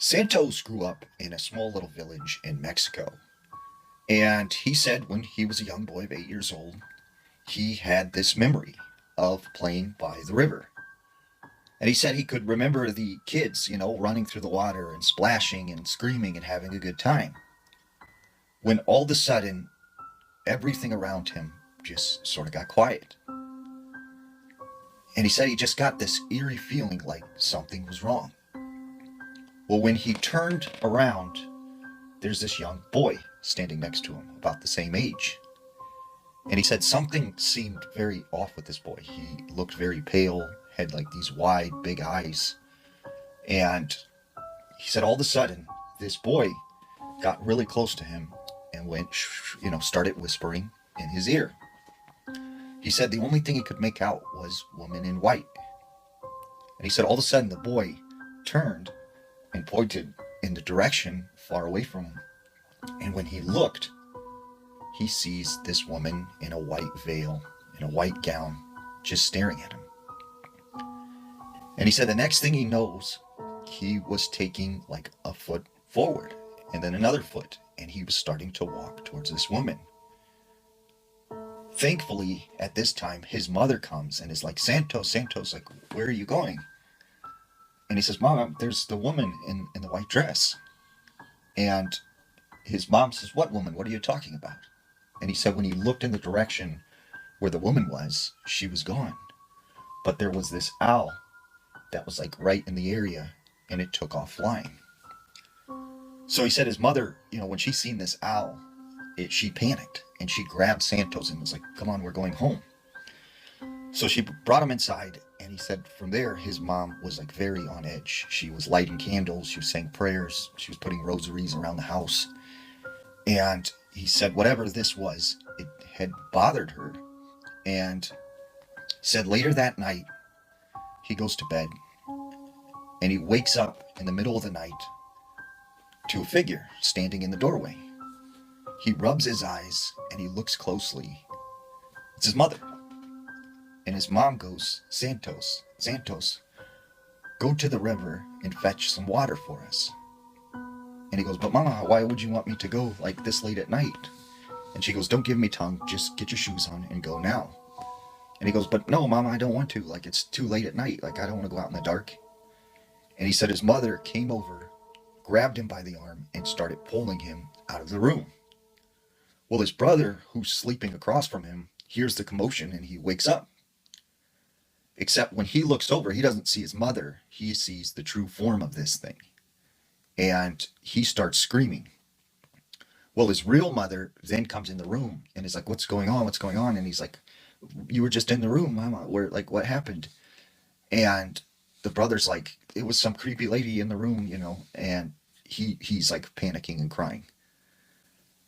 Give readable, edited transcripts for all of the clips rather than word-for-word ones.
Santos grew up in a small little village in Mexico, and he said when he was a young boy of 8 years old, he had this memory of playing by the river. And he said he could remember the kids, running through the water and splashing and screaming and having a good time. When all of a sudden, everything around him just sort of got quiet. And he said he just got this eerie feeling like something was wrong. Well, when he turned around, there's this young boy standing next to him, about the same age. And he said something seemed very off with this boy. He looked very pale, had like these wide, big eyes. And he said all of a sudden, this boy got really close to him and started whispering in his ear. He said the only thing he could make out was woman in white. And he said all of a sudden the boy turned and pointed in the direction far away from him. And when he looked, he sees this woman in a white veil, in a white gown, just staring at him. And he said the next thing he knows, he was taking like a foot forward and then another foot, and he was starting to walk towards this woman. Thankfully, at this time, his mother comes and is like, Santos, like, where are you going? And he says, Mom, there's the woman in the white dress. And his mom says, what woman? What are you talking about? And he said when he looked in the direction where the woman was, she was gone. But there was this owl that was like right in the area, and it took off flying. So he said his mother, when she seen this owl, she panicked and she grabbed Santos and was like, come on, we're going home. So she brought him inside, and he said from there his mom was like very on edge. She was lighting candles, she was saying prayers, she was putting rosaries around the house. And he said whatever this was, it had bothered her. And said later that night, he goes to bed and he wakes up in the middle of the night to a figure standing in the doorway. He rubs his eyes and he looks closely. It's his mother. And his mom goes, Santos, go to the river and fetch some water for us. And he goes, but Mama, why would you want me to go like this late at night? And she goes, don't give me tongue, just get your shoes on and go now. And he goes, but no, Mama, I don't want to. Like, it's too late at night. Like, I don't want to go out in the dark. And he said his mother came over, grabbed him by the arm, and started pulling him out of the room. Well, his brother, who's sleeping across from him, hears the commotion and he wakes up. Except when he looks over, he doesn't see his mother. He sees the true form of this thing. And he starts screaming. Well, his real mother then comes in the room and is like, what's going on? What's going on? And he's like, you were just in the room, Mama. What happened? And the brother's like, it was some creepy lady in the room, and he's like panicking and crying.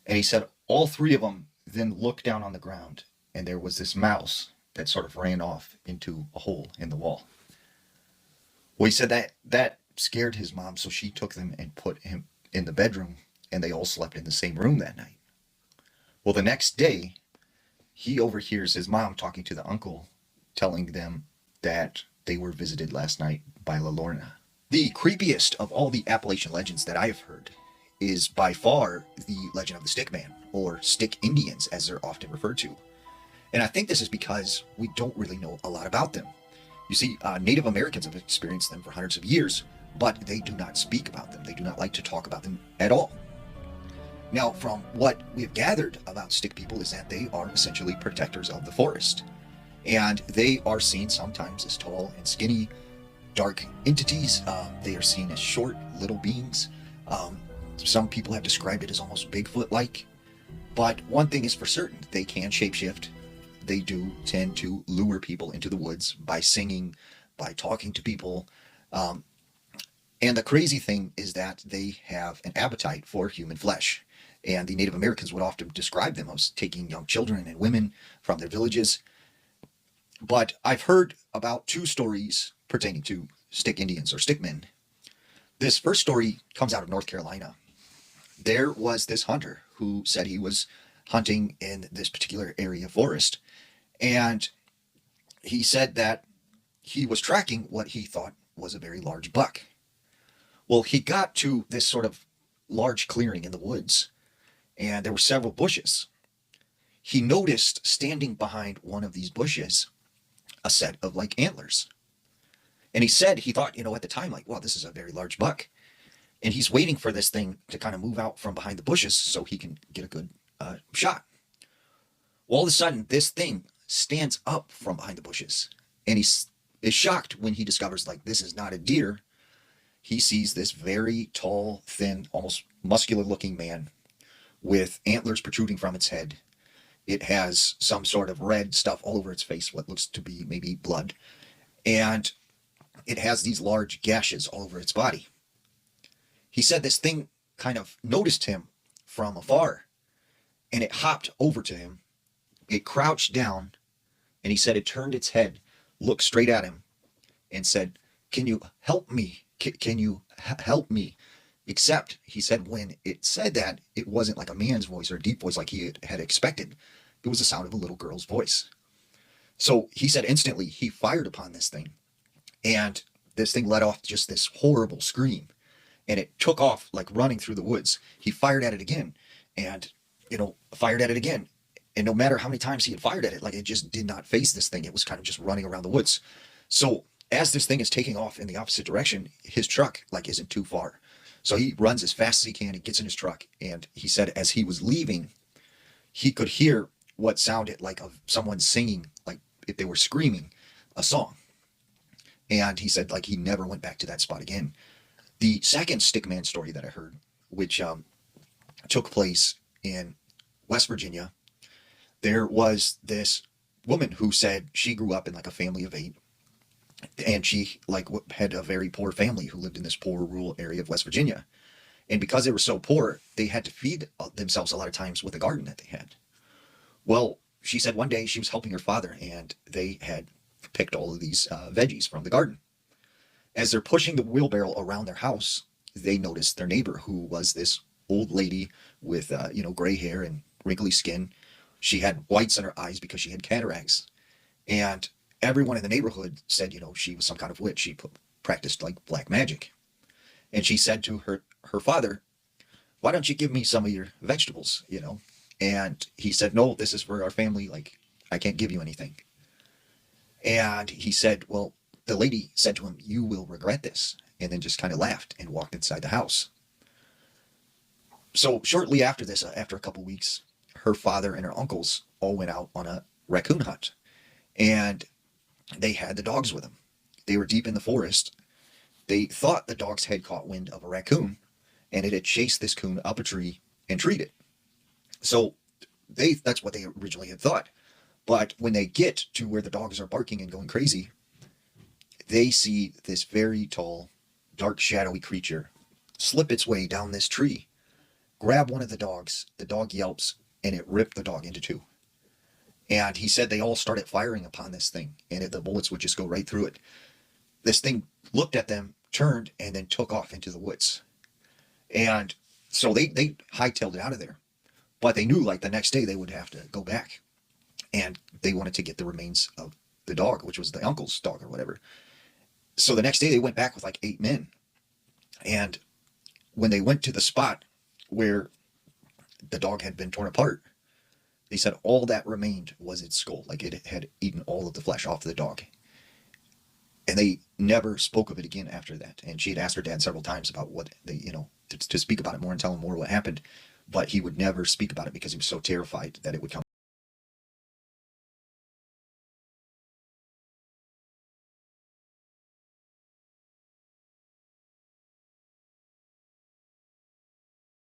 And he said all three of them then looked down on the ground, and there was this mouse that sort of ran off into a hole in the wall. Well, he said that scared his mom, so she took them and put him in the bedroom, and they all slept in the same room that night. Well, the next day, he overhears his mom talking to the uncle, telling them that they were visited last night by La Lorna. The creepiest of all the Appalachian legends that I have heard is by far the legend of the Stick Man, or Stick Indians as they're often referred to. And I think this is because we don't really know a lot about them. You see, Native Americans have experienced them for hundreds of years, but they do not speak about them. They do not like to talk about them at all. Now, from what we have gathered about Stick people is that they are essentially protectors of the forest. And they are seen sometimes as tall and skinny, dark entities. They are seen as short, little beings. Some people have described it as almost Bigfoot-like. But one thing is for certain, they can shapeshift. They do tend to lure people into the woods by singing, by talking to people. And the crazy thing is that they have an appetite for human flesh. And the Native Americans would often describe them as taking young children and women from their villages. But I've heard about two stories pertaining to Stick Indians or Stickmen. This first story comes out of North Carolina. There was this hunter who said he was hunting in this particular area of forest. And he said that he was tracking what he thought was a very large buck. Well, he got to this sort of large clearing in the woods, and there were several bushes. He noticed standing behind one of these bushes a set of like antlers. And he said he thought, at the time, like, wow, this is a very large buck. And he's waiting for this thing to kind of move out from behind the bushes so he can get a good shot. Well, all of a sudden, this thing stands up from behind the bushes, and he is shocked when he discovers, like, this is not a deer. He sees this very tall, thin, almost muscular looking man with antlers protruding from its head. It has some sort of red stuff all over its face, what looks to be maybe blood. And it has these large gashes all over its body. He said this thing kind of noticed him from afar, and it hopped over to him. It crouched down, and he said it turned its head, looked straight at him, and said, "Can you help me? Can you help me?" Except, he said, when it said that, it wasn't like a man's voice or a deep voice like he had expected. It was the sound of a little girl's voice. So he said instantly he fired upon this thing, and this thing let off just this horrible scream, and it took off like running through the woods. He fired at it again, and fired at it again, and no matter how many times he had fired at it, like, it just did not face this thing. It was kind of just running around the woods. So as this thing is taking off in the opposite direction, his truck like isn't too far. So he runs as fast as he can. He gets in his truck, and he said as he was leaving, he could hear what sounded like of someone singing, like if they were screaming a song. And he said like he never went back to that spot again. The second stickman story that I heard, which took place in West Virginia, there was this woman who said she grew up in like a family of 8, and she like had a very poor family who lived in this poor rural area of West Virginia. And because they were so poor, they had to feed themselves a lot of times with a garden that they had. Well, she said one day she was helping her father, and they had picked all of these veggies from the garden. As they're pushing the wheelbarrow around their house, they noticed their neighbor, who was this old lady with gray hair and wrinkly skin. She had whites in her eyes because she had cataracts. And everyone in the neighborhood said, she was some kind of witch. She practiced like black magic. And she said to her father, "Why don't you give me some of your vegetables, And he said, "No, this is for our family. Like, I can't give you anything." And he said, well, the lady said to him, "You will regret this," and then just kind of laughed and walked inside the house. So shortly after this, after a couple weeks, her father and her uncles all went out on a raccoon hunt, and they had the dogs with them. They were deep in the forest. They thought the dogs had caught wind of a raccoon, and it had chased this coon up a tree and treed it. So that's what they originally had thought. But when they get to where the dogs are barking and going crazy, they see this very tall, dark, shadowy creature slip its way down this tree, grab one of the dogs. The dog yelps, and it ripped the dog into 2. And he said they all started firing upon this thing, and the bullets would just go right through it. This thing looked at them, turned, and then took off into the woods. And so they hightailed it out of there. But they knew like the next day they would have to go back. And they wanted to get the remains of the dog, which was the uncle's dog or whatever. So the next day they went back with like 8 men. And when they went to the spot where the dog had been torn apart, they said all that remained was its skull. Like, it had eaten all of the flesh off the dog. And they never spoke of it again after that. And she had asked her dad several times about what they, to speak about it more and tell him more what happened. But he would never speak about it because he was so terrified that it would come